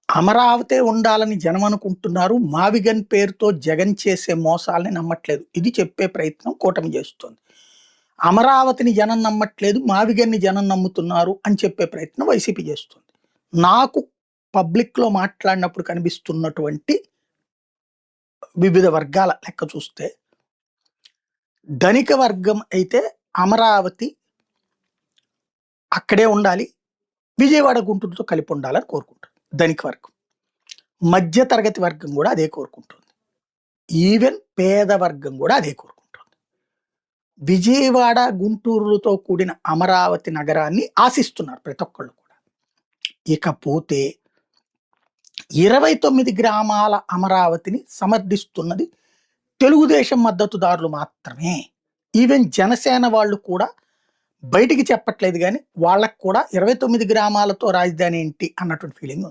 అమరావతే ఉండాలని జనం అనుకుంటున్నారు. మావిగన్ పేరుతో జగన్ చేసే మోసాల్ని నమ్మట్లేదు. ఇది చెప్పే ప్రయత్నం కూటమి చేస్తోంది. అమరావతిని జనం నమ్మట్లేదు. మావిగన్‌ని జనం నమ్ముతున్నారు అని చెప్పే ప్రయత్నం వైసీపీ చేస్తుంది. నాకు పబ్లిక్‌లో మాట్లాడినప్పుడు కనిపిస్తున్నటువంటి వివిధ వర్గాల లెక్క చూస్తే, ధనిక వర్గం అయితే అమరావతి అక్కడే ఉండాలి. విజయవాడ, గుంటూరుతో కలిపి ఉండాలని కోరుకుంటారు ధనిక వర్గం. మధ్య తరగతి వర్గం కూడా అదే కోరుకుంటుంది. ఈవెన్ పేద వర్గం కూడా అదే కోరుకుంటుంది. విజయవాడ, గుంటూరులతో కూడిన అమరావతి నగరాన్ని ఆశిస్తున్నారు ప్రతి ఒక్కళ్ళు కూడా. ఇకపోతే 29 గ్రామాల అమరావతిని సమర్థిస్తున్నది తెలుగుదేశం మద్దతుదారులు మాత్రమే. ఈవెన్ జనసేన వాళ్ళు కూడా బయటికి చెప్పట్లేదు, కానీ వాళ్ళకు కూడా 29 గ్రామాలతో రాజధాని ఏంటి అన్నటువంటి ఫీలింగ్ ఉంది.